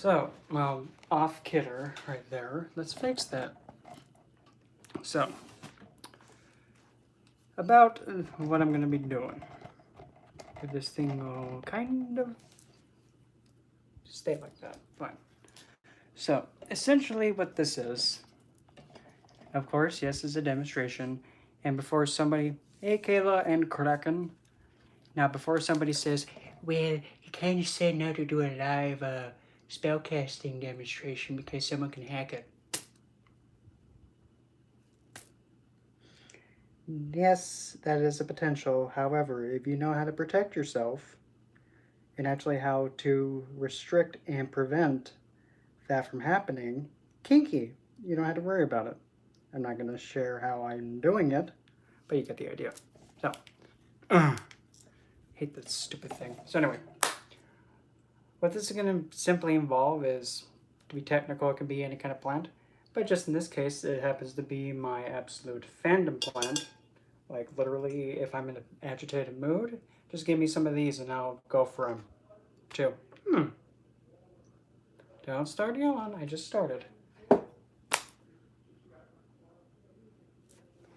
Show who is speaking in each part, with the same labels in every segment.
Speaker 1: So, off kidder right there. Let's fix that. So, about what I'm going to be doing. If this thing will kind of stay like that. Fine. So, essentially what this is, of course, yes, is a demonstration. And before somebody, hey Kayla and Kraken, now before somebody says, well, you kind of said not to do a live spellcasting demonstration because someone can hack it. Yes, that is a potential. However, if you know how to protect yourself and actually how to restrict and prevent that from happening, kinky. You don't have to worry about it. I'm not going to share how I'm doing it, but you get the idea. So, hate this stupid thing. So anyway, what this is going to simply involve is, to be technical, it can be any kind of plant, but just in this case, it happens to be my absolute fandom plant. Like literally, if I'm in an agitated mood, just give me some of these and I'll go for them too. Don't start yelling, I just started.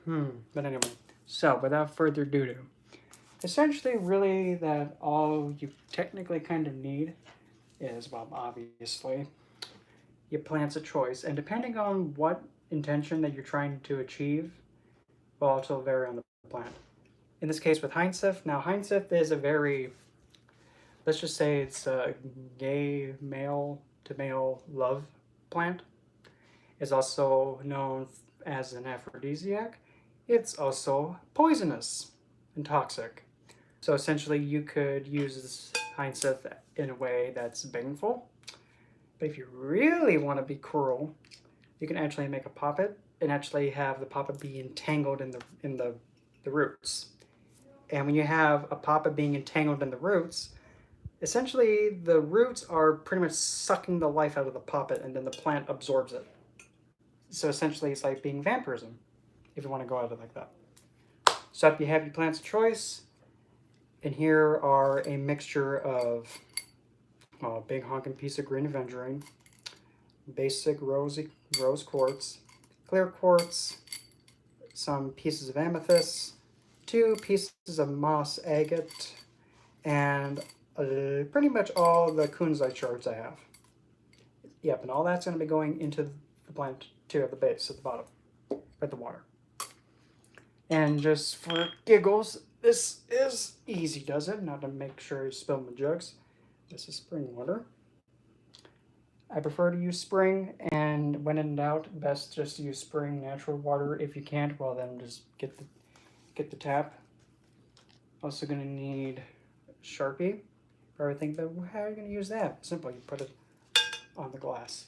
Speaker 1: But anyway, so without further ado, essentially really that all you technically kind of need is, well, obviously, your plant's a choice. And depending on what intention that you're trying to achieve, will also vary on the plant. In this case with Heinzif, now Heinzif is a very, let's just say it's a gay male to male love plant. It's also known as an aphrodisiac. It's also poisonous and toxic. So essentially you could use this Heinzif in a way that's baneful. But if you really want to be cruel, you can actually make a poppet and actually have the poppet be entangled in the roots. And when you have a poppet being entangled in the roots, essentially the roots are pretty much sucking the life out of the poppet and then the plant absorbs it. So essentially it's like being vampirism, if you want to go at it like that. So if you have your plants of choice, and here are a mixture of a big honking piece of green aventurine, basic rose quartz, clear quartz, some pieces of amethyst, 2 pieces of moss agate, and pretty much all the kunzite shards I have. Yep, and all that's going to be going into the plant too at the base, at the bottom, with the water. And just for giggles, this is easy does it, not to make sure I spill my jugs. This is spring water. I prefer to use spring, and when in doubt, best just use spring natural water. If you can't, well then just get the tap. Also gonna need Sharpie for everything, but how are you gonna use that? Simple, you put it on the glass.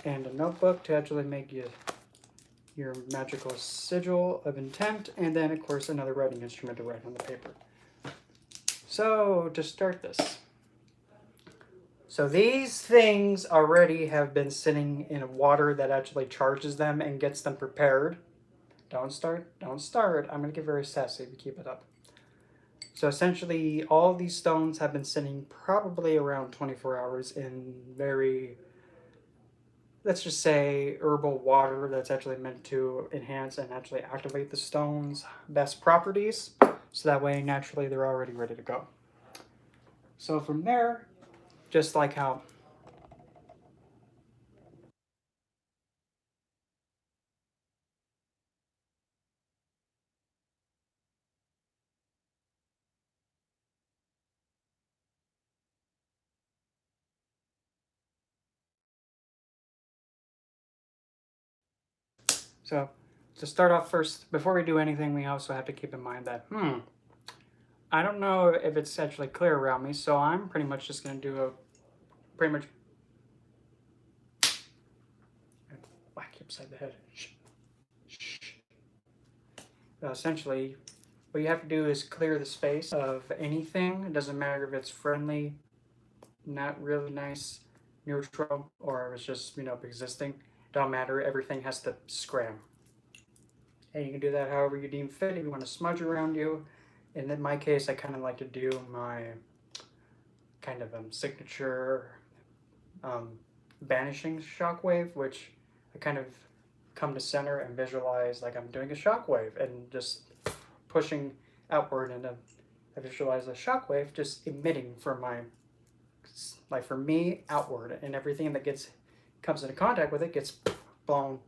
Speaker 1: And a notebook to actually make your magical sigil of intent, and then of course another writing instrument to write on the paper. So to start this, so these things already have been sitting in water that actually charges them and gets them prepared. Don't start. I'm going to get very sassy if you keep it up. So essentially all these stones have been sitting probably around 24 hours in very, let's just say, herbal water that's actually meant to enhance and actually activate the stone's best properties. So that way naturally they're already ready to go. So from there, just like how so to start off first, before we do anything, we also have to keep in mind that, I don't know if it's actually clear around me, so I'm pretty much just going to do a pretty much whack you upside the head. Shh. Essentially, what you have to do is clear the space of anything. It doesn't matter if it's friendly, not really nice, neutral, or if it's just, existing. Don't matter. Everything has to scram. And you can do that however you deem fit. If you want to smudge around you, and in my case, I kind of like to do my kind of signature banishing shockwave, which I kind of come to center and visualize like I'm doing a shockwave and just pushing outward, and I visualize a shockwave just emitting from my, like for me, outward, and everything that comes into contact with it gets blown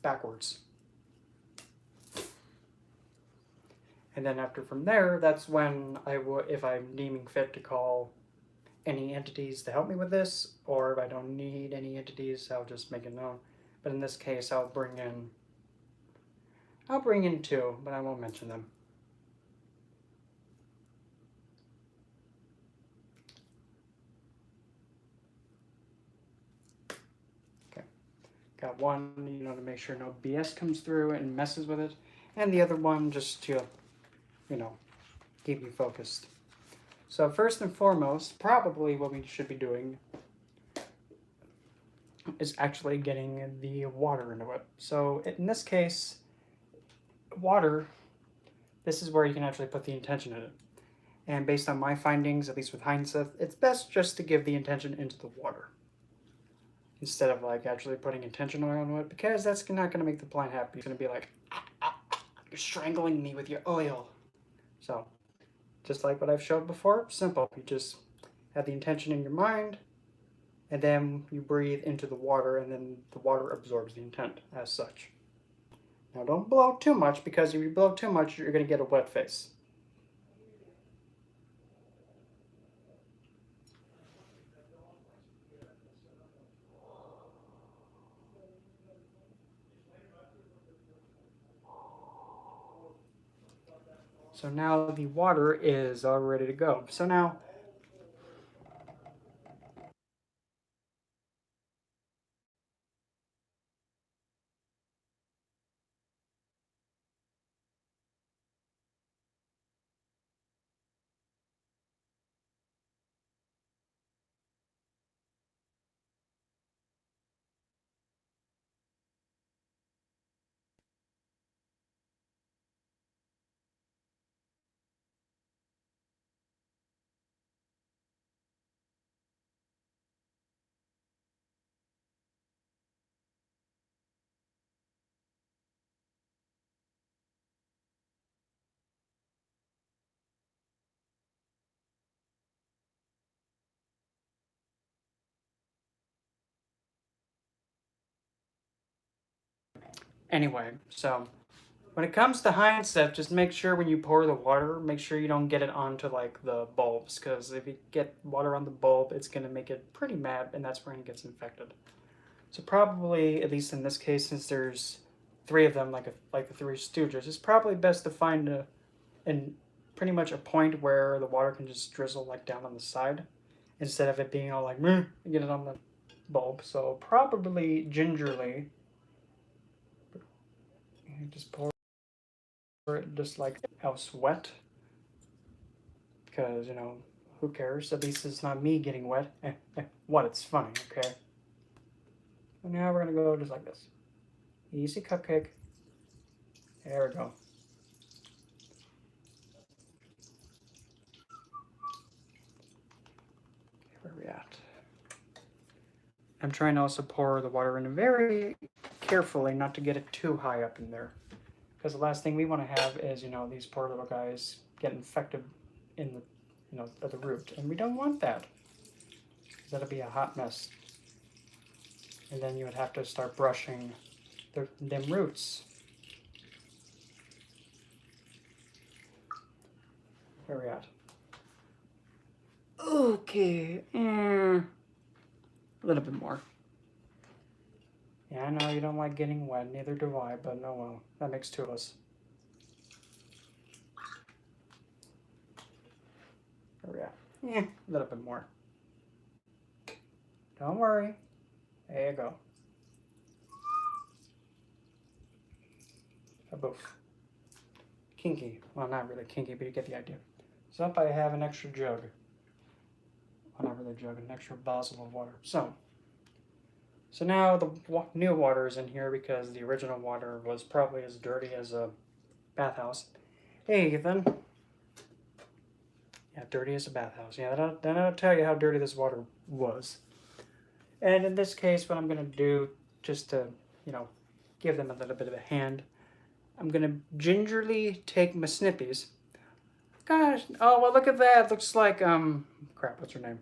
Speaker 1: backwards. And then after from there, that's when I will, if I'm deeming fit to call any entities to help me with this, or if I don't need any entities, I'll just make it known. But in this case, I'll bring in two, but I won't mention them. Okay, got one, to make sure no BS comes through and messes with it, and the other one just to, keep you focused. So first and foremost, probably what we should be doing is actually getting the water into it. So in this case, water, this is where you can actually put the intention in it. And based on my findings, at least with hindsight, it's best just to give the intention into the water instead of like actually putting intention oil into it, because that's not going to make the plant happy. It's going to be like, you're strangling me with your oil. So just like what I've showed before, simple. You just have the intention in your mind, and then you breathe into the water, and then the water absorbs the intent as such. Now don't blow too much, because if you blow too much, you're going to get a wet face. So now the water is all ready to go. So now, anyway, so when it comes to hindsight, just make sure when you pour the water, make sure you don't get it onto like the bulbs, because if you get water on the bulb, it's going to make it pretty mad, and that's where it gets infected. So probably, at least in this case, since there's three of them, like the Three Stooges, it's probably best to find and pretty much a point where the water can just drizzle like down on the side, instead of it being all like meh, get it on the bulb. So probably gingerly, just pour it just like else wet, because who cares? At least it's not me getting wet. What? It's funny, okay? And now we're gonna go just like this. Easy cupcake. There we go. Where are we at? I'm trying to also pour the water in very carefully, not to get it too high up in there, because the last thing we want to have is these poor little guys get infected in the at the root, and we don't want that. That'll be a hot mess, and then you would have to start brushing them roots. Where are we at? Okay, a little bit more. Yeah, I know you don't like getting wet, neither do I, but no, well, that makes two of us. Where are we at? A little bit more. Don't worry. There you go. A boof. Kinky. Well, not really kinky, but you get the idea. So up I have an extra jug. Well, not really a jug, an extra bottle of water. So now the new water is in here, because the original water was probably as dirty as a bathhouse. Hey, Ethan. Yeah, dirty as a bathhouse. Yeah, that'll tell you how dirty this water was. And in this case, what I'm going to do, just to, give them a little bit of a hand, I'm going to gingerly take my snippies. Gosh, oh, well, look at that. Looks like, crap, what's her name?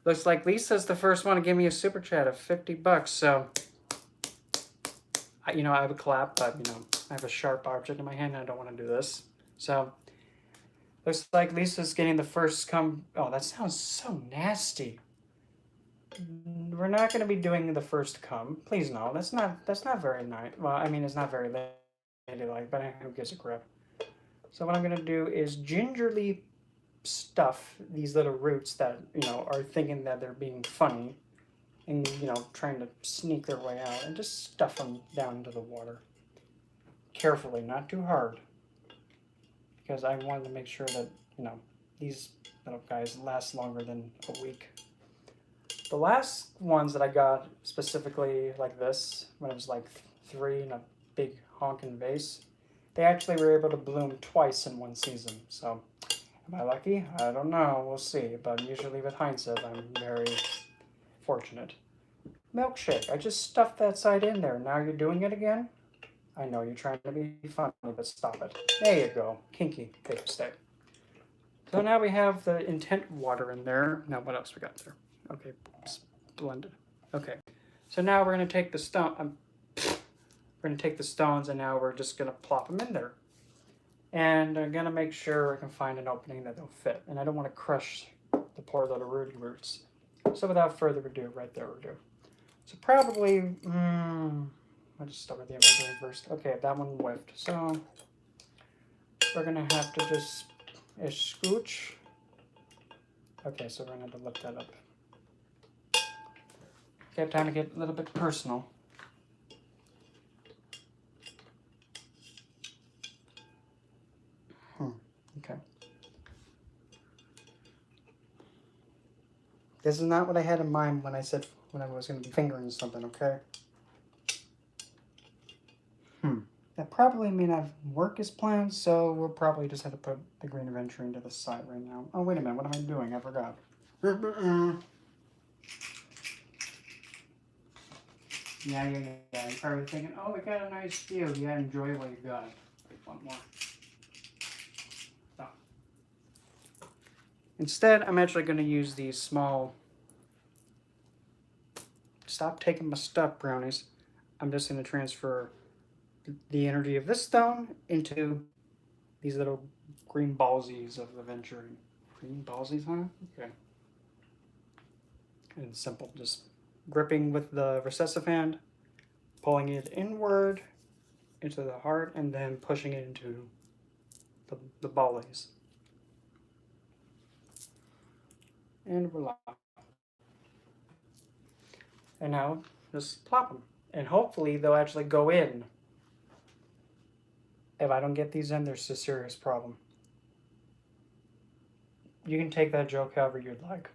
Speaker 1: Looks like Lisa's the first one to give me a super chat of $50. So, I have a clap, but, I have a sharp object in my hand and I don't want to do this. So, looks like Lisa's getting the first come. Oh, that sounds so nasty. We're not going to be doing the first come. Please no. That's not very nice. Well, I mean, it's not very ladylike, but who gives a crap? So what I'm going to do is gingerly stuff these little roots that, are thinking that they're being funny and, trying to sneak their way out, and just stuff them down into the water. Carefully, not too hard. Because I wanted to make sure that, these little guys last longer than a week. The last ones that I got specifically like this, when it was like 3 in a big honking vase, they actually were able to bloom twice in one season. So, am I lucky? I don't know. We'll see. But usually with hindsight, I'm very fortunate. Milkshake. I just stuffed that side in there. Now you're doing it again? I know you're trying to be funny, but stop it. There you go. Kinky paper stick. So now we have the intent water in there. Now what else we got there? Okay, blended. Okay, so now we're going to take the stone. We're going to take the stones, and now we're just going to plop them in there. And I'm going to make sure I can find an opening that they'll fit. And I don't want to crush the poor little roots. So without further ado, right there we go. So probably, I'll just start with the inventory first. Okay, that one whiffed. So we're going to have to just scooch. Okay, so we're going to have to lift that up. Okay, time to get a little bit personal. Okay. This is not what I had in mind when I said when I was going to be fingering something, okay? That probably may not work as planned, so we'll probably just have to put the green adventure into the side right now. Oh, wait a minute, what am I doing? I forgot. Yeah. You're probably thinking, oh, we got a nice view. Yeah, enjoy what you got. One more. So. Instead, I'm actually going to use these small... Stop taking my stuff, brownies. I'm just going to transfer the energy of this stone into these little green ballsies of adventuring. Green ballsies, huh? Okay. And simple, just gripping with the recessive hand, pulling it inward into the heart, and then pushing it into the ballies. And voila. And now just plop them. And hopefully they'll actually go in. If I don't get these in, there's a serious problem. You can take that joke however you'd like.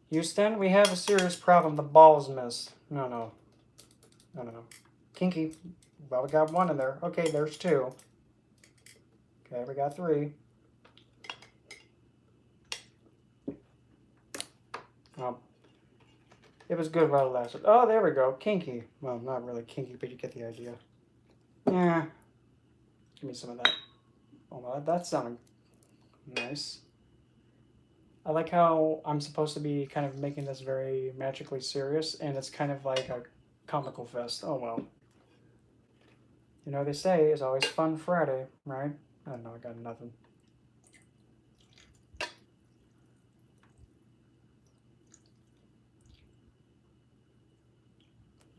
Speaker 1: Houston, we have a serious problem. The balls missed. No. Kinky. Well, we got one in there. Okay, there's 2. Okay, we got 3. It was good while it lasted. Oh, there we go. Kinky. Well, not really kinky, but you get the idea. Yeah. Give me some of that. Oh, well, that sounded nice. I like how I'm supposed to be kind of making this very magically serious, and it's kind of like a comical fest. Oh, well. They say it's always fun Friday, right? I don't know, I got nothing.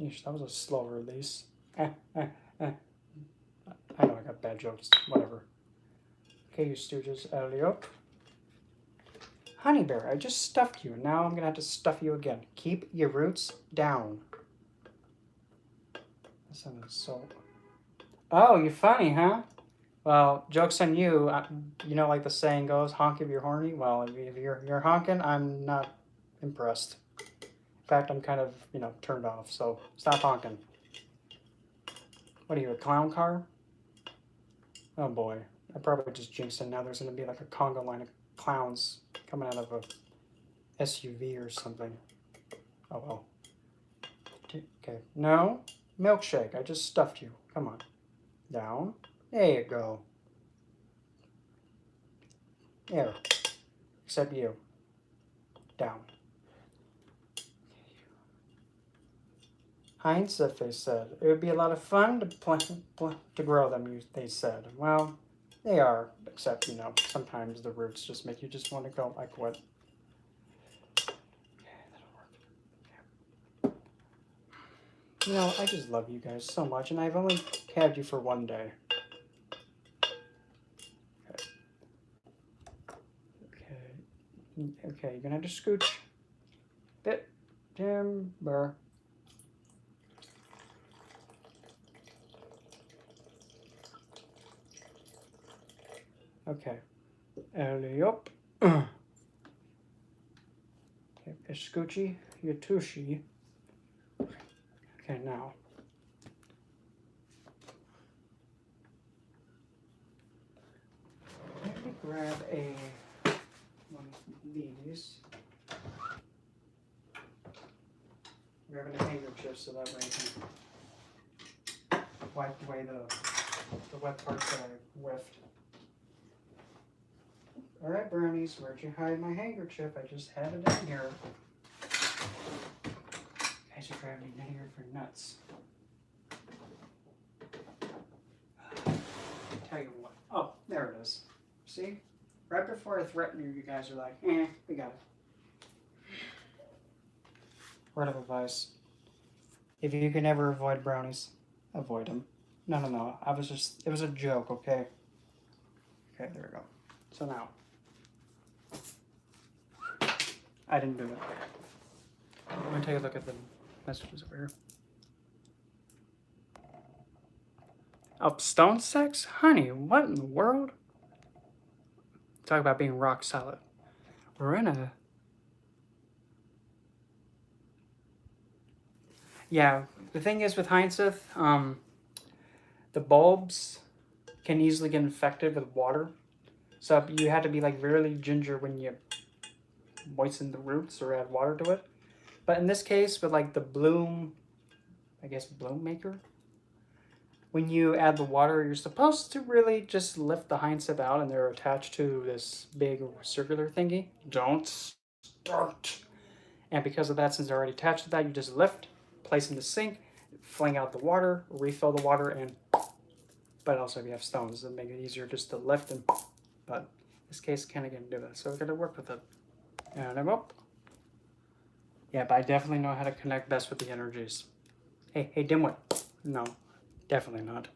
Speaker 1: Yeesh, that was a slow release. I know I got bad jokes. Whatever. Okay, you stooges. Alley-oop. Honey Bear, I just stuffed you. Now I'm going to have to stuff you again. Keep your roots down. That sounded so... Oh, you're funny, huh? Well, joke's on you. Like the saying goes, honk if you're horny. Well, if you're honking, I'm not impressed. In fact, I'm kind of, turned off, so stop honking. What are you, a clown car? Oh boy, I probably just jinxed it. Now there's going to be like a conga line of clowns coming out of a SUV or something. Oh well. Okay. No. Milkshake. I just stuffed you. Come on. Down. There you go. There. Except you. Down. Heinz, if they said. It would be a lot of fun to grow them, they said. Well, they are, except, sometimes the roots just make you just want to go, like, what? I just love you guys so much, and I've only had you for one day. Okay, you're gonna have to scooch. Bit timber. Okay. Alley up. Okay, Scoochy, Yatushi. Okay, now. Let me grab one of these. Grabbing a handkerchief so that way I can wipe away the wet parts that I whiffed. Alright, brownies, where'd you hide my handkerchief? I just had it in here. You guys are driving me nuttier for nuts. Tell you what. Oh, there it is. See? Right before I threaten you, you guys are like, we got it. Word of advice. If you can ever avoid brownies, avoid them. No. It was a joke, okay? Okay, there we go. So now. I didn't do that. Let me take a look at the messages over here. Oh, stone sex? Honey, what in the world? Talk about being rock solid. We're in a... Yeah, the thing is with Heinzeth, the bulbs can easily get infected with water. So you had to be like really ginger when you moisten the roots or add water to it. But in this case, with like the bloom maker, when you add the water, you're supposed to really just lift the hindsight out, and they're attached to this big circular thingy. Don't start. And because of that, since they're already attached to that, you just lift, place in the sink, fling out the water, refill the water, and... But also if you have stones, it'll make it easier just to lift and... But in this case, kind of gonna do that, so we're gonna work with it. And I'm up. Yeah, but I definitely know how to connect best with the energies. Hey, dimwit. No, definitely not.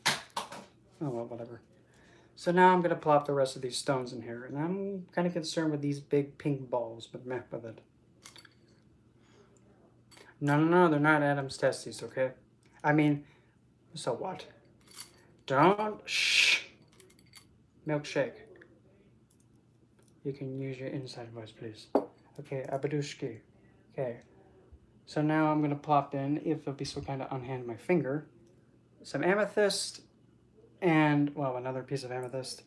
Speaker 1: Oh, well, whatever. So now I'm going to plop the rest of these stones in here. And I'm kind of concerned with these big pink balls, but meh with it. No, they're not Adam's testes, okay? I mean, so what? Don't, shh. Milkshake. You can use your inside voice, please. Okay, abadushki. Okay. So now I'm going to plop in, if it'll be so kind of unhand my finger, some amethyst and, well, another piece of amethyst.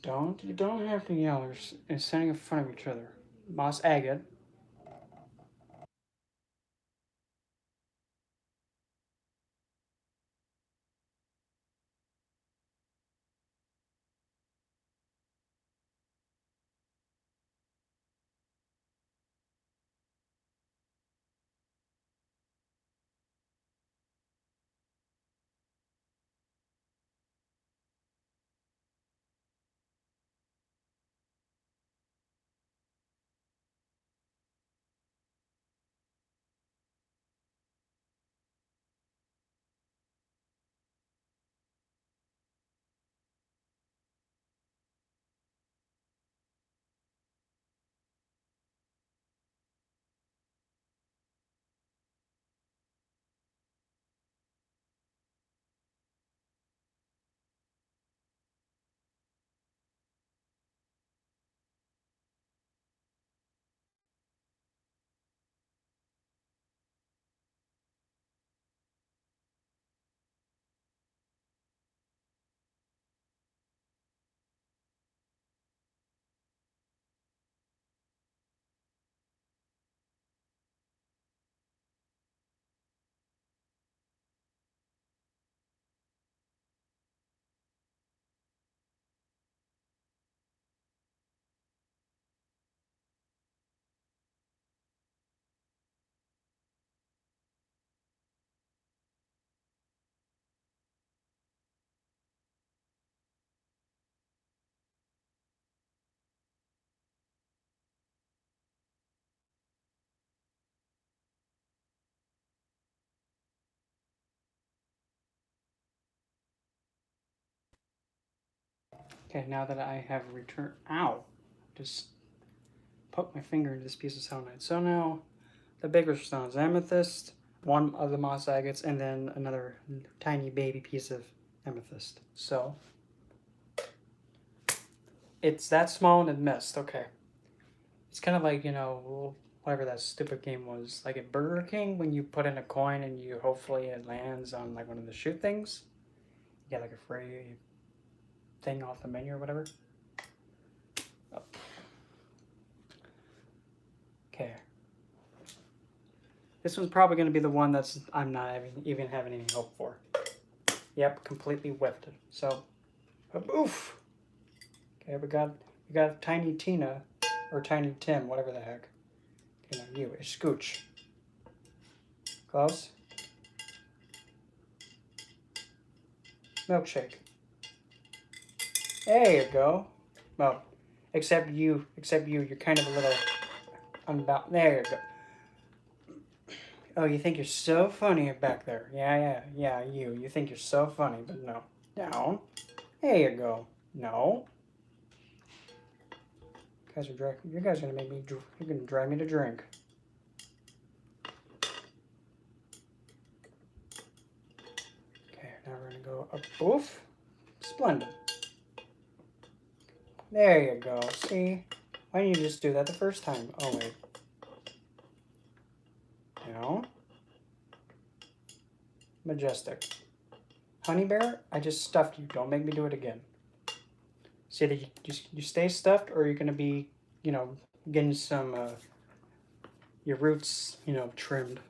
Speaker 1: You don't have to yell. They're standing in front of each other. Moss agate. Okay, now that I have returned, ow, just poked my finger into this piece of selenite. So now the bigger stones, amethyst, one of the moss agates, and then another tiny baby piece of amethyst. So it's that small and it missed. Okay. It's kind of like, you know, whatever that stupid game was, like at Burger King when you put in a coin and you hopefully it lands on like one of the shoot things. You get like a free thing off the menu or whatever. Oh. Okay. This one's probably going to be the one that's I'm not even having any hope for. Yep, completely whiffed it. So, oof. Okay, we got Tiny Tina or Tiny Tim, whatever the heck. Okay, now you, Scooch. Close. Milkshake. There you go. Well, except you're kind of a little unbound. There you go. Oh, you think you're so funny back there. Yeah, you think you're so funny, but no. Down. There you go. No. You guys are gonna make me, you're gonna drive me to drink. Okay, now we're gonna go up, oof. Splendid. There you go, see? Why didn't you just do that the first time? Oh, wait. No. Majestic. Honey Bear, I just stuffed you. Don't make me do it again. See that you stay stuffed, or you're going to be, you know, getting some, your roots, you know, trimmed.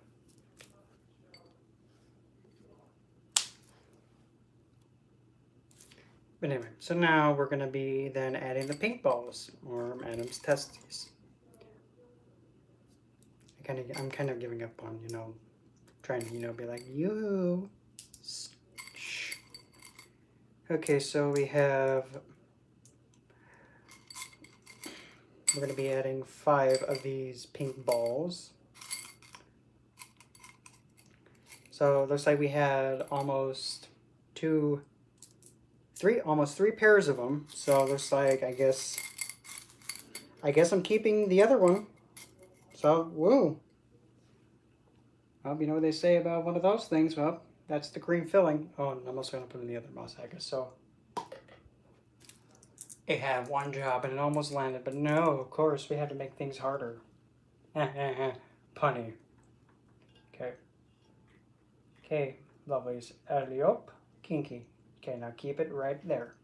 Speaker 1: But anyway, so now we're going to be then adding the pink balls, or Adam's testes. I'm kind of giving up on, you know, trying to, you know, be like, you. Okay, so we have, we're going to be adding 5 of these pink balls. So it looks like we had almost 3 pairs of them. So it looks like, I guess I'm keeping the other one. So, woo. Well, you know what they say about one of those things? Well, that's the cream filling. Oh, and I'm also going to put in the other moss agate. So it had one job and it almost landed. But no, of course, we had to make things harder. Punny. Okay. Okay, lovelies. Alley-oop. Kinky. Okay, now keep it right there.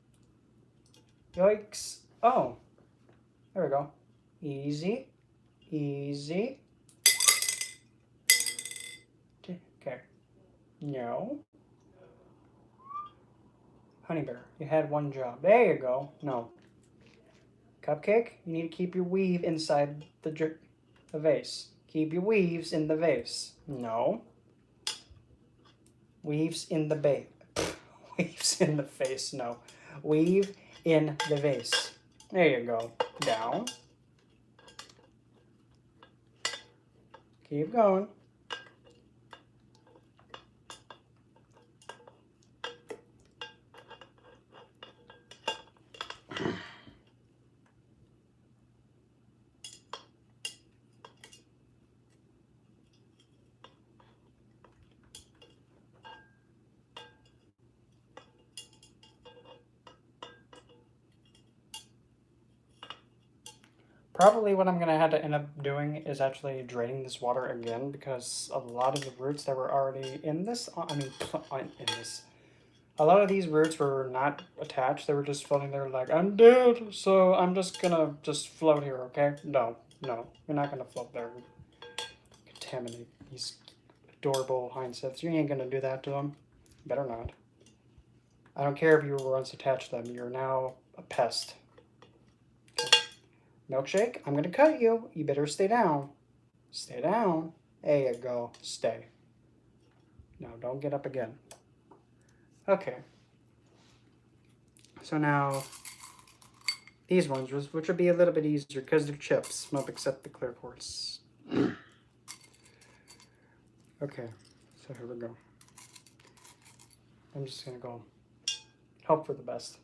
Speaker 1: Yikes. Oh. There we go. Easy. Easy. Okay. No. Honey Bear, you had one job. There you go. No. Cupcake, you need to keep your weave inside the vase. Keep your weaves in the vase. No. Weaves in the vase. Weaves in the face. No. Weave in the vase. There you go. Down. Keep going. Probably what I'm going to have to end up doing is actually draining this water again, because a lot of the roots that were already in this, a lot of these roots were not attached. They were just floating there like, I'm dead, so I'm just going to just float here, okay? No, you're not going to float there. Contaminate these adorable hindsets. You ain't going to do that to them. Better not. I don't care if you were once attached to them. You're now a pest. Milkshake, I'm going to cut you. You better stay down. Stay down. There you go. Stay. No, don't get up again. Okay. So now, these ones, which will be a little bit easier because they're chips. Well, except the clear quartz. Okay. So here we go. I'm just going to go hope for the best.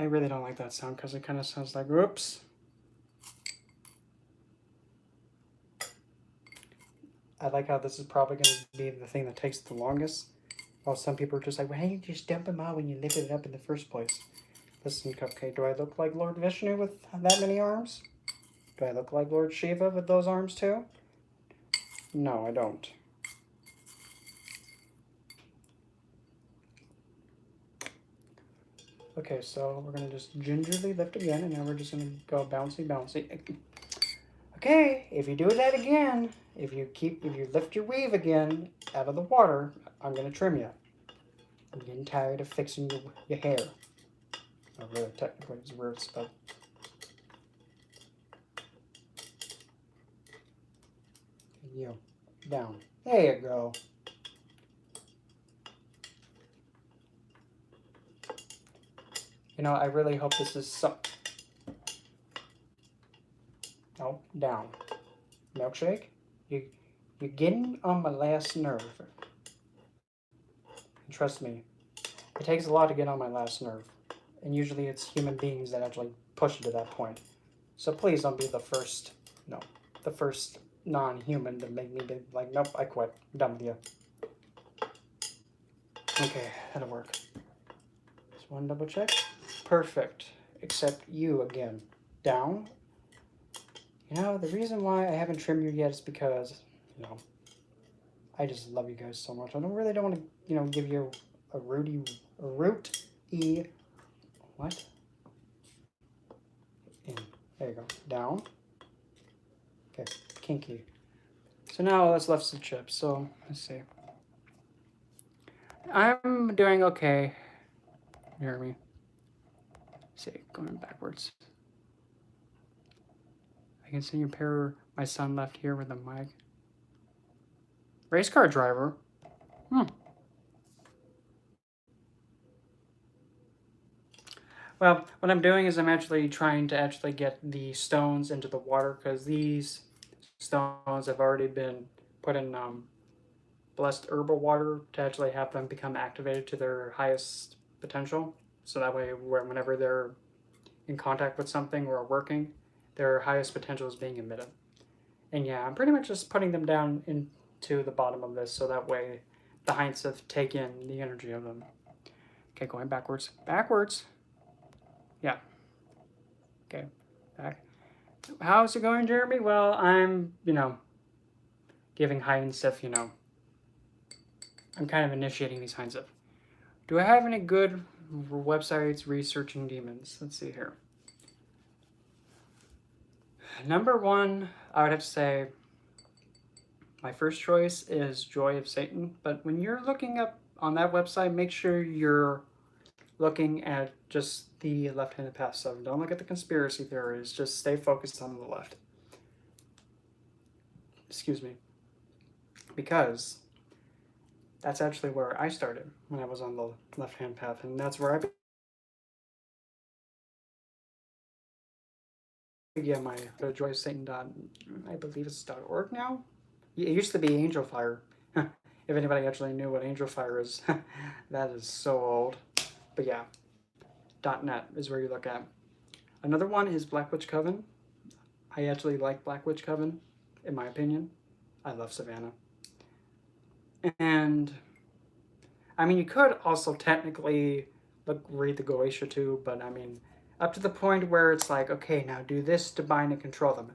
Speaker 1: I really don't like that sound because it kind of sounds like, oops. I like how this is probably going to be the thing that takes the longest. While some people are just like, why didn't you just dump them out when you lifted it up in the first place? Listen, Cupcake, do I look like Lord Vishnu with that many arms? Do I look like Lord Shiva with those arms too? No, I don't. Okay, so we're going to just gingerly lift again, and now we're just going to go bouncy, bouncy. Okay, if you do that again, if you lift your weave again out of the water, I'm going to trim you. I'm getting tired of fixing your hair. Not really, technically, it's roots, but... You, down. There you go. You know, I really hope this is some... Oh, down. Milkshake, you're getting on my last nerve. And trust me, it takes a lot to get on my last nerve. And usually it's human beings that actually push it to that point. So please don't be the first non-human to make me be like, nope, I quit. I'm done with you. Okay, that'll work. Just one double check. Perfect. Except you again. Down. You know, the reason why I haven't trimmed you yet is because, you know, I just love you guys so much. I don't want to, you know, give you a root E, what? In. There you go. Down. Okay, kinky. So now let's lift some chips. So let's see. I'm doing okay. You hear me? Let's see, going backwards. I can see your pair. My son left here with a mic. Race car driver. Well, what I'm doing is I'm actually trying to get the stones into the water because these stones have already been put in blessed herbal water to actually have them become activated to their highest potential. So that way, whenever they're in contact with something or working, their highest potential is being emitted. And yeah, I'm pretty much just putting them down into the bottom of this so that way the hinds have taken the energy of them. Okay, going backwards. Backwards. Yeah. Okay, back. How's it going, Jeremy? Well, I'm, you know, giving hinds stuff, you know. I'm kind of initiating these hinds up. Do I have any good websites researching demons? Let's see here. Number one, I would have to say my first choice is Joy of Satan. But when you're looking up on that website, make sure you're looking at just the left-handed path. So don't look at the conspiracy theories. Just stay focused on the left. Excuse me. Because that's actually where I started when I was on the left-hand path. And that's where I began my joysatan. I believe it's .org now. It used to be Angel Fire. If anybody actually knew what Angel Fire is, that is so old. But yeah, .net is where you look at. Another one is Black Witch Coven. I actually like Black Witch Coven, in my opinion. I love Savannah. And I mean, you could also technically read the Goetia too, but I mean, up to the point where it's like, okay, now do this to bind and control them.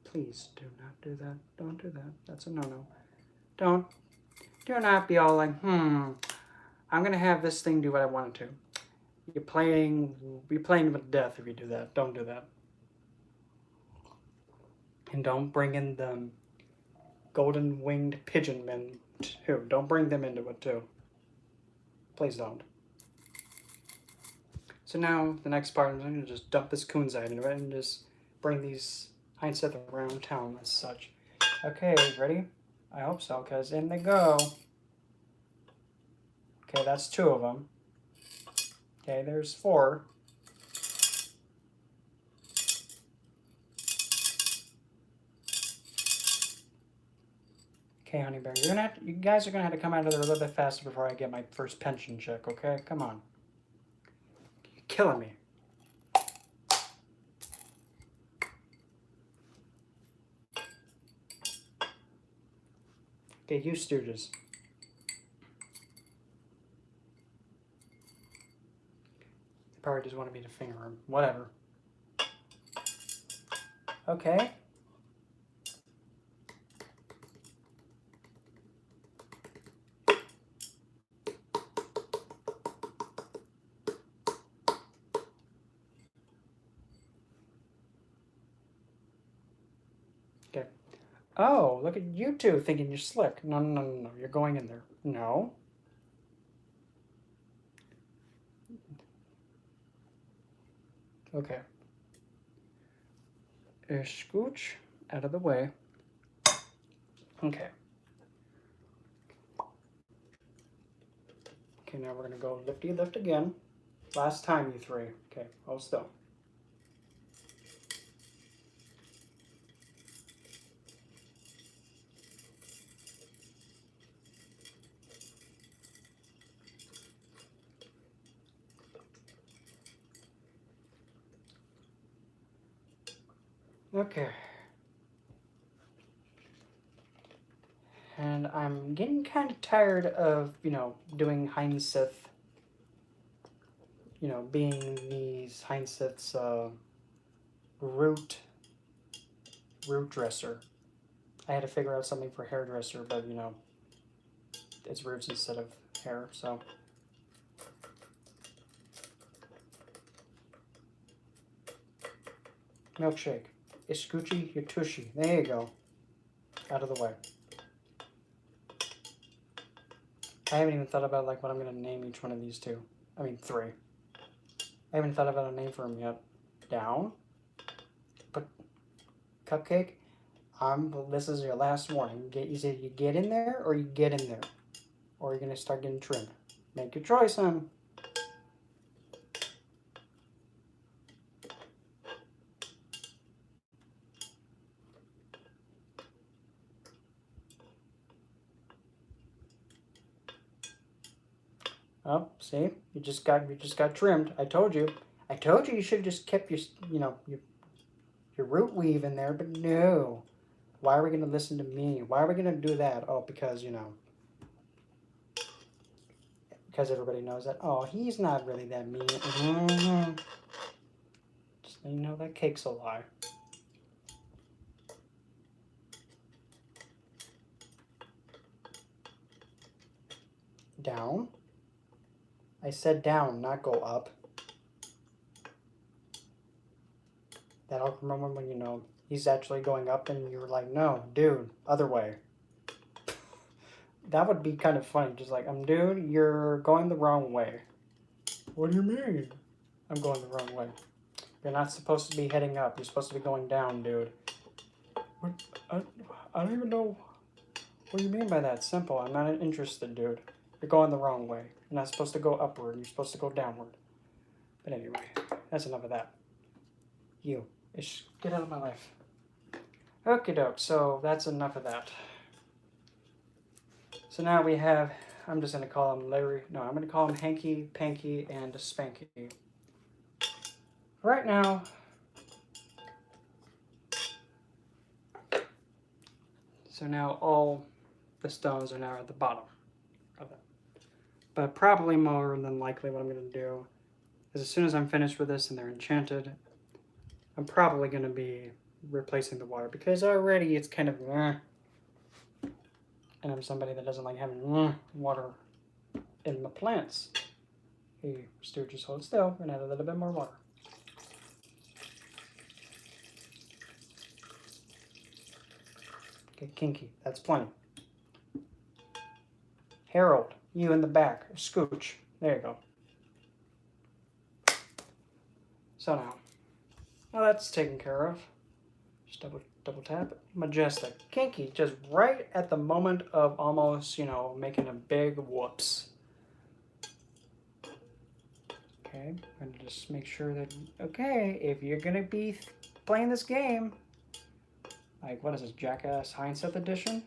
Speaker 1: Please do not do that. Don't do that. That's a no-no. Do not be all like, I'm gonna have this thing do what I want it to. You're playing with death if you do that. Don't do that. And don't bring in the golden-winged pigeon men too. Don't bring them into it too. Please don't. So now the next part, I'm going to just dump this kunzite into it and just bring these hindsight around town as such. Okay, ready? I hope so, because in they go. Okay, that's 2 of them. Okay, there's 4. Okay, honey bear, you guys are gonna have to come out of there a little bit faster before I get my first pension check. Okay, come on. killing me. Okay, you stooges. They probably just wanted me to finger him. Whatever. Okay. Okay. Oh, look at you two thinking you're slick. No, no, no, no. You're going in there. No. Okay. Scooch out of the way. Okay. Okay, now we're going to go lifty lift again. Last time, you three. Okay, hold still. Okay. And I'm getting kind of tired of, doing Heinzith, being these Heinzith's root dresser. I had to figure out something for hairdresser, but, it's roots instead of hair, so. Milkshake. Iscoochie Yatushi. There you go. Out of the way. I haven't even thought about what I'm going to name each one of these two. I mean, three. I haven't thought about a name for them yet. Down. But Cupcake. This is your last warning. You say you get in there or you get in there. Or you're going to start getting trimmed. Make your choice, hon. Oh, see, you just got trimmed. I told you you should have just kept your root weave in there, but no. Why are we gonna listen to me? Why are we gonna do that? Oh, because because everybody knows that. Oh, he's not really that mean. Mm-hmm. Just so you know, that cake's a lie. Down. I said down, not go up. That'll remember when he's actually going up and you're like, no, dude, other way. That would be kind of funny. Just like, dude, you're going the wrong way. What do you mean? I'm going the wrong way. You're not supposed to be heading up. You're supposed to be going down, dude. What? I don't even know what you mean by that. Simple. I'm not interested, dude. You're going the wrong way. You're not supposed to go upward. You're supposed to go downward. But anyway, that's enough of that. You. Get out of my life. Okie doke. So that's enough of that. So now we have, I'm just going to call him Larry. No, I'm going to call him Hanky, Panky, and Spanky. Right now, so now all the stones are now at the bottom of it. But probably more than likely what I'm going to do is as soon as I'm finished with this and they're enchanted, I'm probably going to be replacing the water because already it's kind of and I'm somebody that doesn't like having water in my plants. Hey, Stu, just hold still and add a little bit more water. Okay, Kinky, that's plenty. Harold, you in the back, Scooch. There you go. So now that's taken care of. Just double tap. Majestic. Kinky, just right at the moment of almost, making a big whoops. Okay, I'm gonna just make sure that, okay, if you're gonna be playing this game, like, what is this, Jackass Hindsight Edition?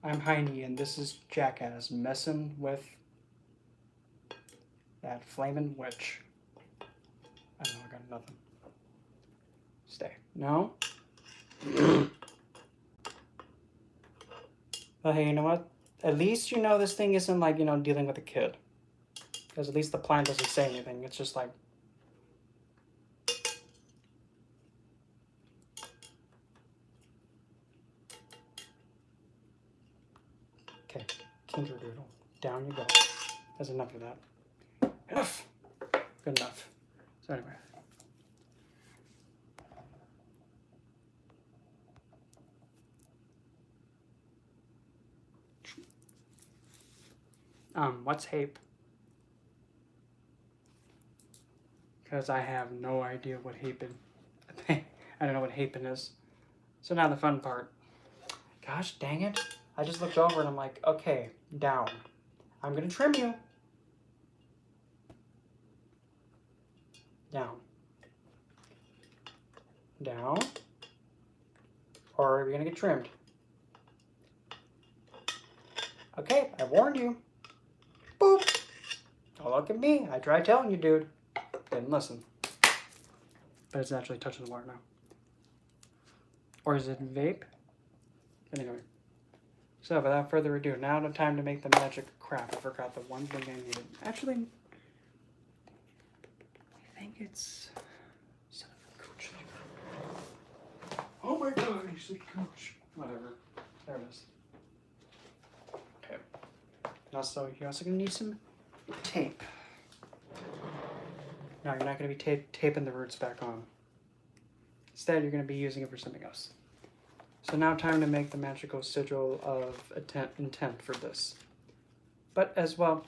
Speaker 1: I'm Heine, and this is Jackass messing with That flaming witch. I don't know, I got nothing. Stay. No? Well, hey, you know what? At least you know this thing isn't like, dealing with a kid. Because at least the plant doesn't say anything. It's just like... Okay, Kinkerdoodle. Down you go. That's enough of that. Enough! Good enough. So anyway. What's hape? Because I have no idea what hapen. I don't know what hapen is. So now the fun part. Gosh dang it. I just looked over and I'm like, okay, down. I'm gonna trim you. Down. Down. Or you're gonna get trimmed. Okay, I warned you. Boop. Don't look at me. I tried telling you, dude. Didn't listen. But it's actually touching the water now. Or is it vape? Anyway. So without further ado, now the time to make the magic crap. I forgot the one thing I needed. Actually, I think it's... Son of a cooch. Oh my god, you said cooch. Whatever. There it is. Okay. Also, you're also going to need some tape. No, you're not going to be taping the roots back on. Instead, you're going to be using it for something else. So now time to make the magical sigil of intent for this. But as well...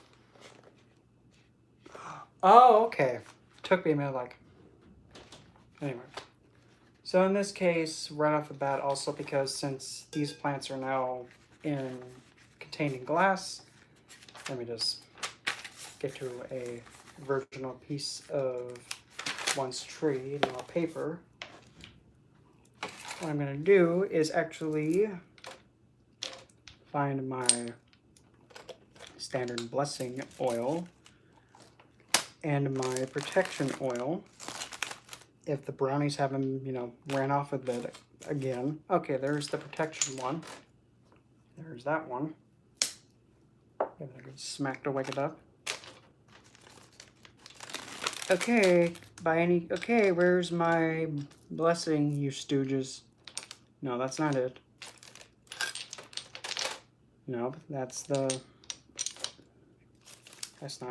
Speaker 1: Oh, okay. Took me a minute, like... Anyway. So in this case, right off the bat, also because since these plants are now contained in glass, let me just get to a virginal piece of once tree, now paper. What I'm going to do is actually find my standard blessing oil and my protection oil. If the brownies haven't, ran off with it again. Okay, there's the protection one. There's that one. Give it a good smack to wake it up. Okay, okay, where's my blessing, you stooges? No, that's not it. No, that's not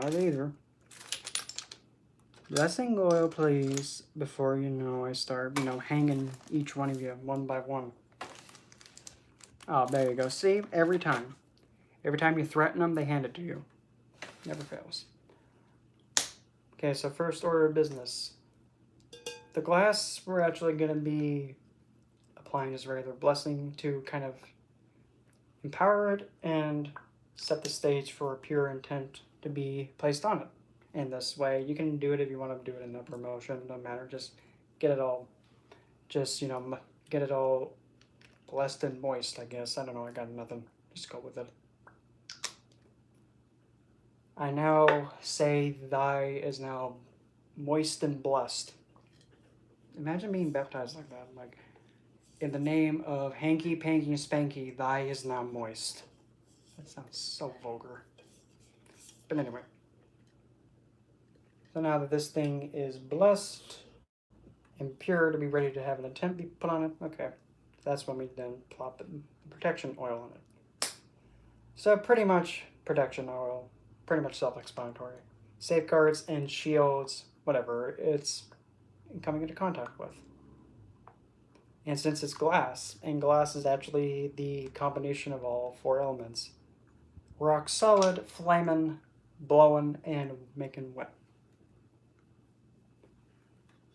Speaker 1: it either. Blessing oil, please, before, I start, hanging each one of you one by one. Oh, there you go. See? Every time. Every time you threaten them, they hand it to you. Never fails. Okay, so first order of business. The glass, we're actually going to be applying as regular blessing to kind of empower it and set the stage for pure intent to be placed on it. In this way, you can do it if you want to do it in upper motion, no matter, just get it all, get it all blessed and moist, I guess. I don't know, I got nothing. Just go with it. I now say thy is now moist and blessed. Imagine being baptized like that, like, in the name of Hanky Panky Spanky, thy is now moist. That sounds so vulgar. But anyway. So now that this thing is blessed and pure to be ready to have an intent be put on it, okay. That's when we then plop the protection oil on it. So pretty much protection oil, pretty much self-explanatory. Safeguards and shields, whatever it's coming into contact with. And since it's glass, and glass is actually the combination of all four elements. Rock solid, flamin', blowing, and making wet.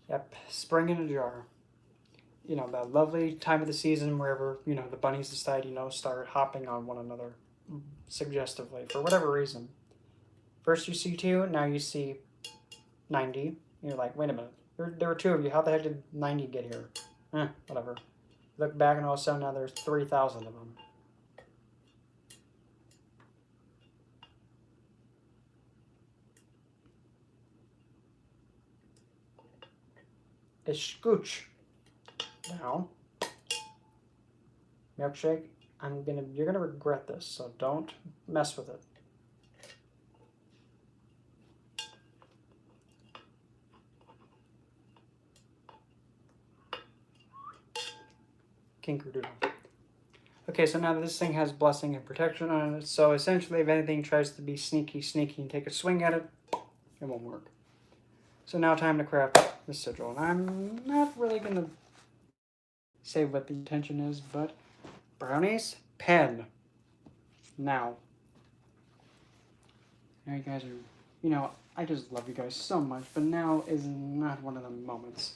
Speaker 1: Yep, spring in a jar. That lovely time of the season wherever, the bunnies decide, start hopping on one another suggestively for whatever reason. First you see 2, now you see 90. You're like, wait a minute, there were 2 of you. How the heck did 90 get here? Whatever. Look back and all of a sudden now there's 3,000 of them. a scooch. Now, milkshake, you're gonna regret this, so don't mess with it. Kinkerdoodle. Okay, so now this thing has blessing and protection on it, so essentially if anything tries to be sneaky and take a swing at it, it won't work. So now time to craft the sigil, and I'm not really gonna say what the intention is, but brownies, pen. Now you guys are, I just love you guys so much, but now is not one of the moments.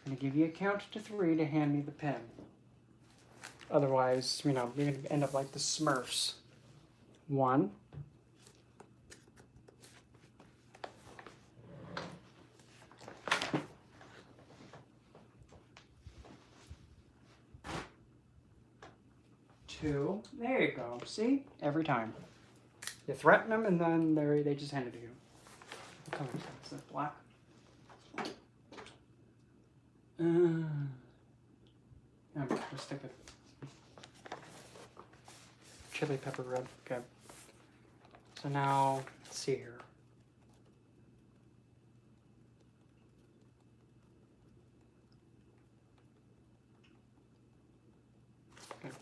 Speaker 1: I'm gonna give you a count to 3 to hand me the pen. Otherwise, you're gonna end up like the Smurfs. 1. 2. There you go. See? Every time. You threaten them, and then they just hand it to you. What color is that? Is that black? I'm gonna stick it. Chili pepper red. Okay. So now, let's see here. Okay.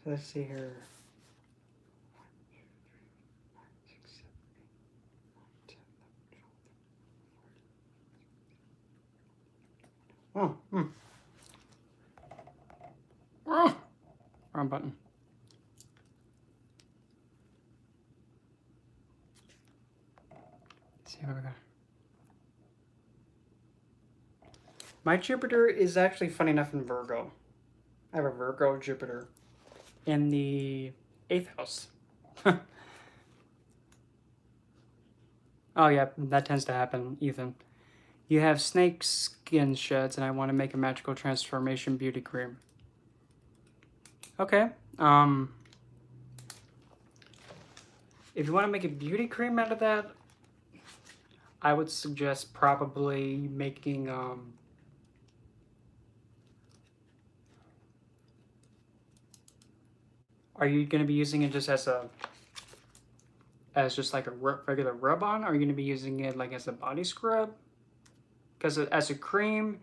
Speaker 1: So let's see here. 1, 2, 3, 4, 5, 6, 7, 8, 9, 10, 11, 12. Oh, wrong button. Let's see what we got. My Jupiter is actually funny enough in Virgo. I have a Virgo Jupiter in the 8th house. Oh yeah, that tends to happen, Ethan. You have snake skin sheds, and I want to make a magical transformation beauty cream. Okay. If you want to make a beauty cream out of that, I would suggest probably making Are you going to be using it just as just like a regular rub-on? Or are you going to be using it like as a body scrub? Because as a cream,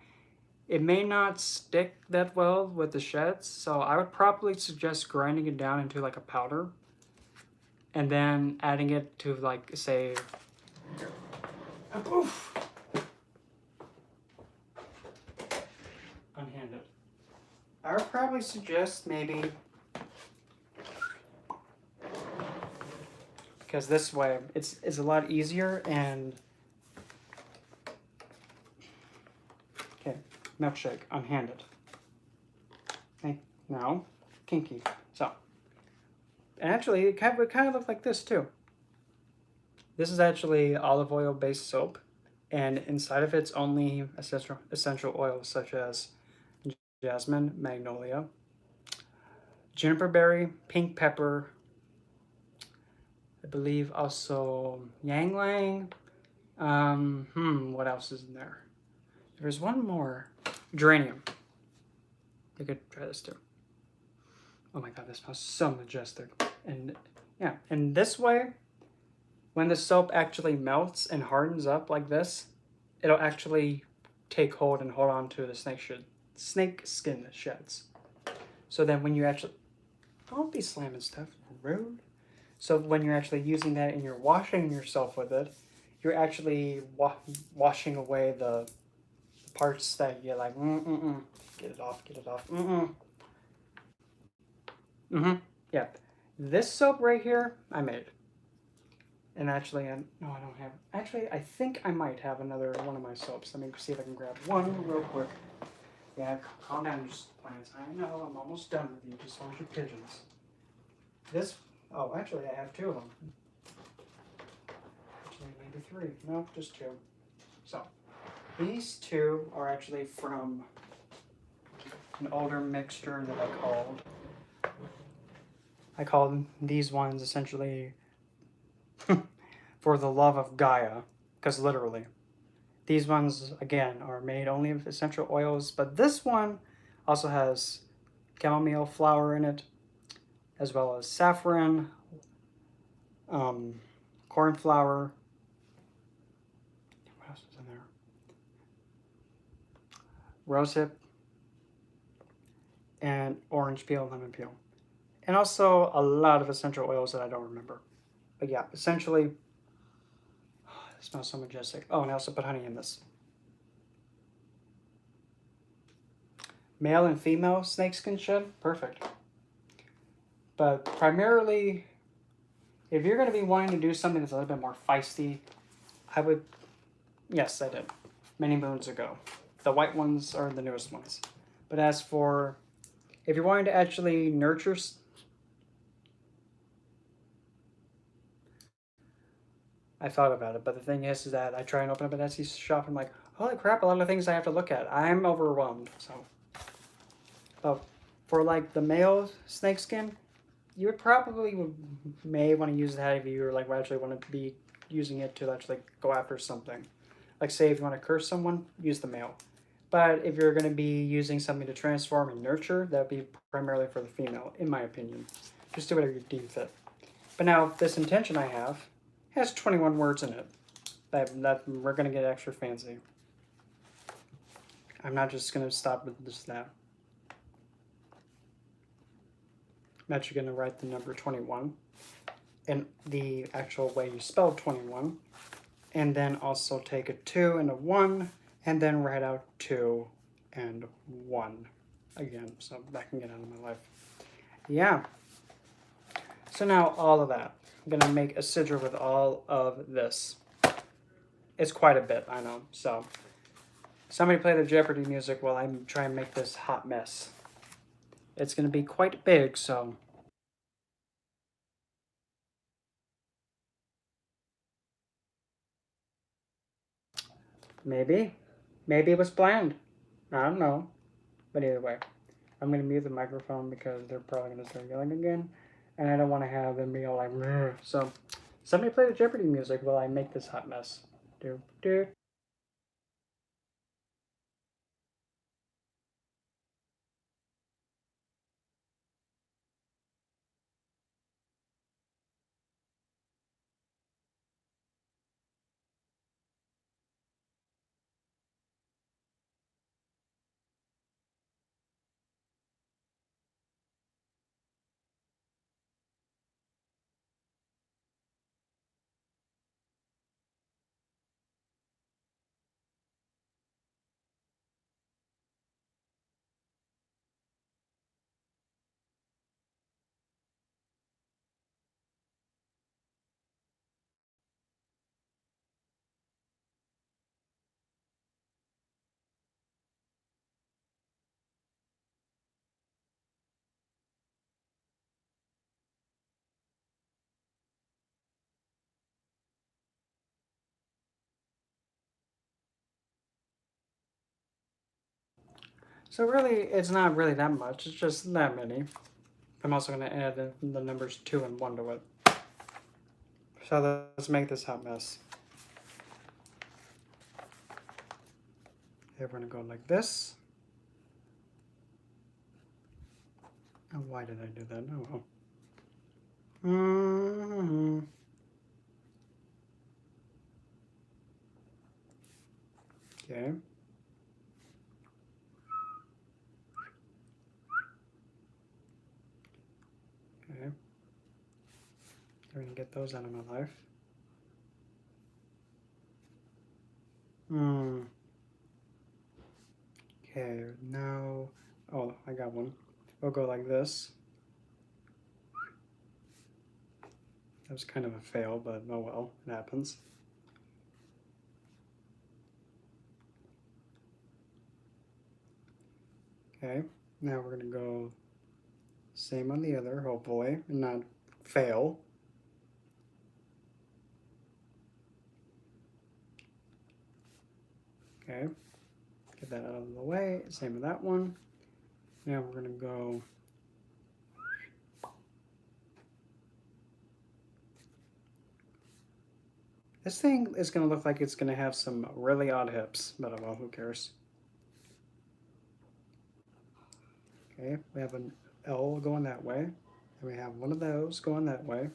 Speaker 1: it may not stick that well with the sheds. So I would probably suggest grinding it down into like a powder. And then adding it to like, say... Oof. Unhanded. I would probably suggest maybe... Because this way, it's a lot easier and... Okay, milkshake, unhanded. Okay, now, kinky. So, and actually, it kind of looked like this too. This is actually olive oil based soap, and inside of it's only essential oils such as jasmine, magnolia, juniper berry, pink pepper, I believe also yang lang. What else is in there? There's one more. Geranium. You could try this too. Oh my god, this smells so majestic. And yeah, and this way, when the soap actually melts and hardens up like this, it'll actually take hold and hold on to the snake skin sheds. So then when you actually, don't be slamming stuff, rude. So when you're actually using that and you're washing yourself with it, you're actually washing away the parts that you're like, get it off, get it off, yeah. This soap right here, I made. And actually, no, I don't have. Actually, I think I might have another one of my soaps. Let me see if I can grab one real quick. Yeah, calm down, just plants. I know, I'm almost done with you. Just hold your pigeons. This, oh, actually, I have two of them. Actually, maybe three. No, just two. So, these two are actually from an older mixture that I called. I called these ones essentially for the love of Gaia, because literally. These ones, again, are made only of essential oils, but this one also has chamomile flower in it, as well as saffron, corn flour. What else is in there? Rosehip, and orange peel, lemon peel. And also a lot of essential oils that I don't remember. But yeah, essentially, it smells so majestic. Oh, and I also put honey in this. Male and female snakeskin shed, perfect. But primarily, if you're going to be wanting to do something that's a little bit more feisty, I would, yes, I did, many moons ago. The white ones are the newest ones. But as for, if you're wanting to actually nurture, I thought about it, but the thing is that I try and open up an Etsy shop and I'm like, holy crap, a lot of things I have to look at. I'm overwhelmed, so. But for like the male snakeskin, you would probably may want to use that if you like actually want to be using it to actually go after something. Like say if you want to curse someone, use the male. But if you're going to be using something to transform and nurture, that would be primarily for the female, in my opinion. Just do whatever you deem fit. But now this intention I have has 21 words in it. That we're going to get extra fancy. I'm not just going to stop with just that. I'm actually going to write the number 21 and the actual way you spell 21, and then also take a 2 and a 1, and then write out 2 and 1 again, so that can get out of my life. Yeah. So now all of that. I'm going to make a sigil with all of this. It's quite a bit, I know. So somebody play the Jeopardy music while I try and make this hot mess. It's going to be quite big, so... Maybe. Maybe it was planned. I don't know. But either way, I'm going to mute the microphone because they're probably going to start yelling again. And I don't want to have them be all like, "Rrr." So somebody play the Jeopardy music while I make this hot mess. Do, do. So really, it's not really that much. It's just that many. I'm also going to add in the numbers 2 and 1 to it. So let's make this hot mess. Okay, we're going to go like this. Oh, why did I do that? Oh, well. Mm-hmm. Okay. Okay. We're going to get those out of my life. Hmm. Okay, now... Oh, I got one. We'll go like this. That was kind of a fail, but oh well, it happens. Okay, now we're going to go same on the other, hopefully, and not fail. Okay, get that out of the way. Same with that one. Now we're going to go this thing is going to look like it's going to have some really odd hips, but oh well, who cares? Okay, we have an L going that way, and we have one of those going that way,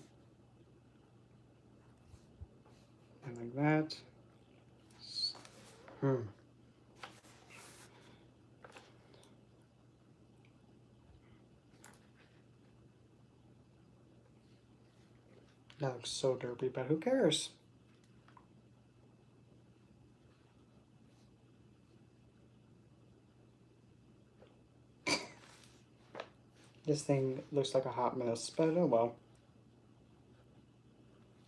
Speaker 1: and like that. That looks so derpy, but who cares? This thing looks like a hot mess, but oh well.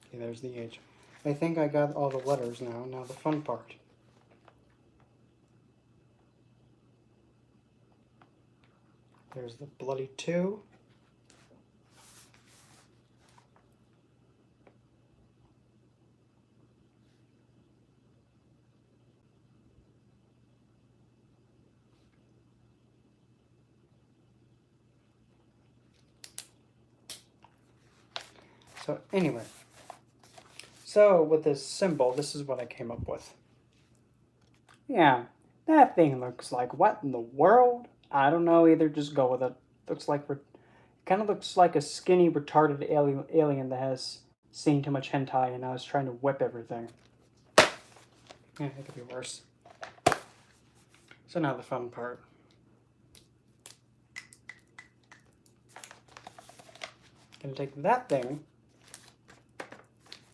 Speaker 1: Okay, there's the H. I think I got all the letters now. Now the fun part. There's the bloody 2. So anyway, so with this symbol, this is what I came up with. Yeah, that thing looks like what in the world? I don't know either. Just go with it. Looks like kind of looks like a skinny, retarded alien that has seen too much hentai and now is trying to whip everything. Yeah, it could be worse. So now the fun part. Gonna take that thing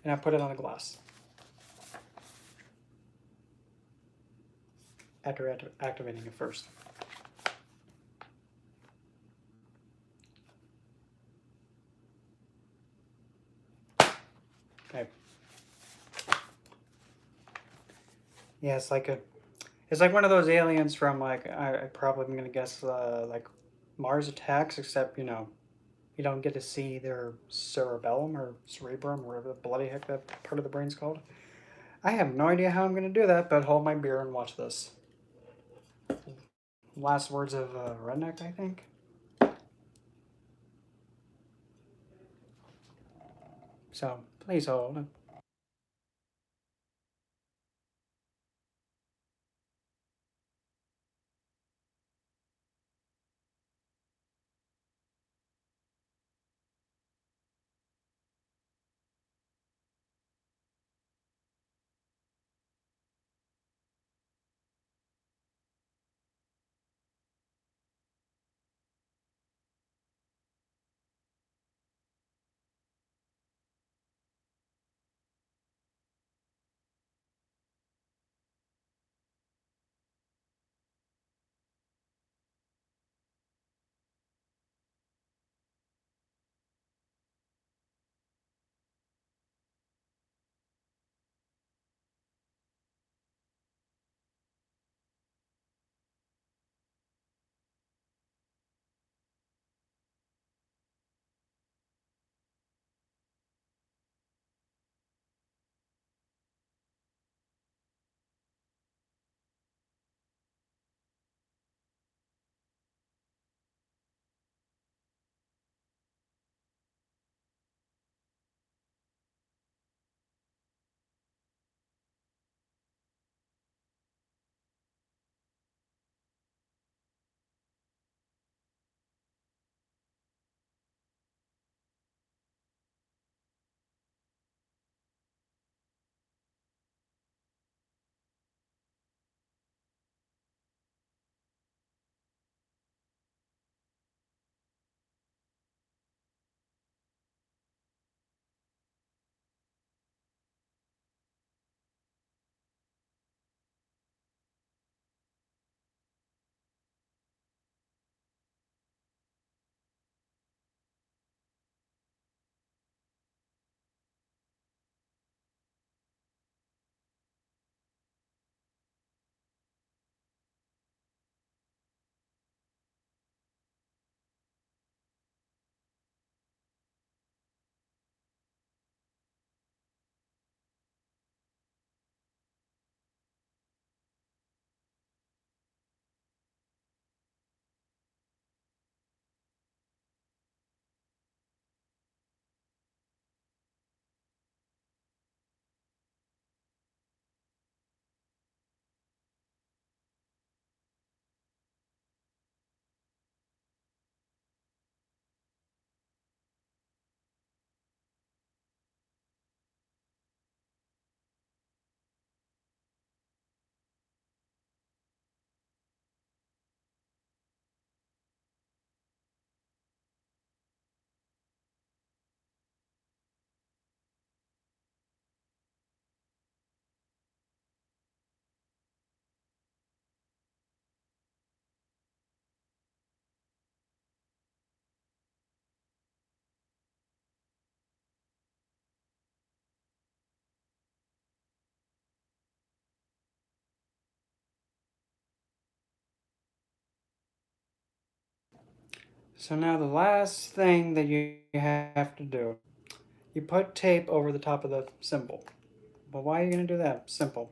Speaker 1: and I put it on a glass. After activating it first. Okay. Yeah, it's like one of those aliens from like I probably am gonna guess like Mars Attacks, except you know you don't get to see their cerebellum or cerebrum, or whatever the bloody heck that part of the brain's called. I have no idea how I'm gonna do that, but hold my beer and watch this. Last words of Redneck, I think. So please hold. So now the last thing that you have to do, you put tape over the top of the symbol. But why are you going to do that? Simple.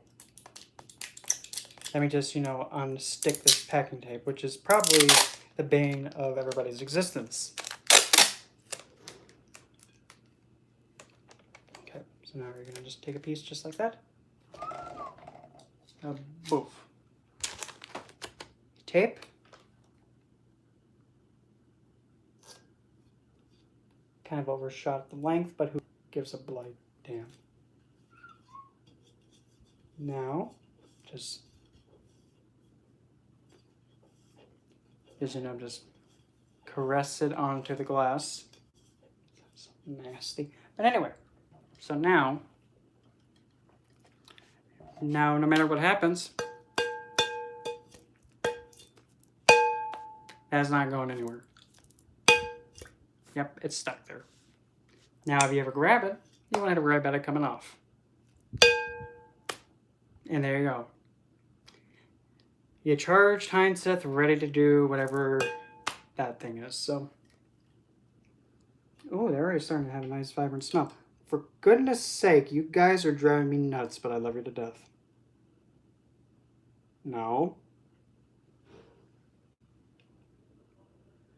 Speaker 1: Let me just, unstick this packing tape, which is probably the bane of everybody's existence. Okay, so now we're going to just take a piece just like that. Boof. Tape. Kind of overshot the length, but who gives a bloody damn? Now, just caress it onto the glass. That's nasty. But anyway, so now no matter what happens, that's not going anywhere. Yep, it's stuck there. Now, if you ever grab it, you won't have to worry about it coming off. And there you go. You charged Heinzeth, ready to do whatever that thing is. So, oh, they're already starting to have a nice vibrant smell. For goodness sake, you guys are driving me nuts, but I love you to death. No.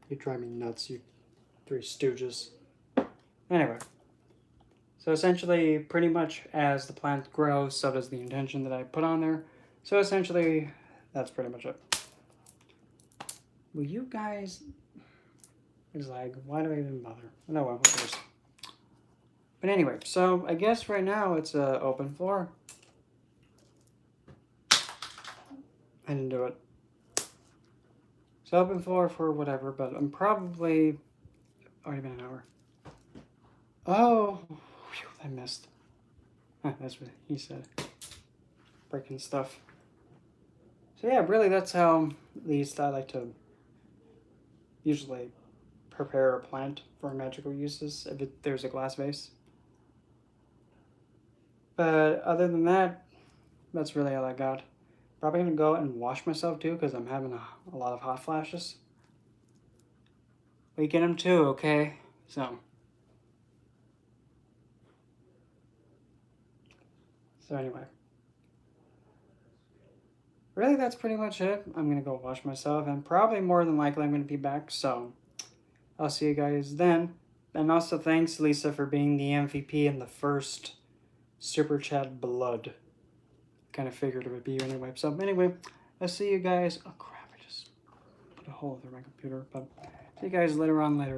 Speaker 1: You drive me nuts, you three stooges. Anyway. So essentially, pretty much as the plant grows, so does the intention that I put on there. So essentially, that's pretty much it. Will you guys... It's like, why do I even bother? No, well, who cares? But anyway, so I guess right now it's an open floor. I didn't do it. It's open floor for whatever, but I'm probably... Already been an hour. Oh, whew, I missed. Huh, that's what he said. Breaking stuff. So yeah, really that's how at least I like to usually prepare a plant for magical uses if there's a glass vase. But other than that, that's really all I got. Probably gonna go and wash myself too because I'm having a lot of hot flashes. We get them too, okay? So anyway. Really, that's pretty much it. I'm gonna go wash myself and probably more than likely I'm gonna be back. So I'll see you guys then. And also thanks, Lisa, for being the MVP in the first Super Chat Blood. Kind of figured it would be you anyway. So anyway, I'll see you guys. Oh crap, I just put a hole through my computer. But see you guys later on later.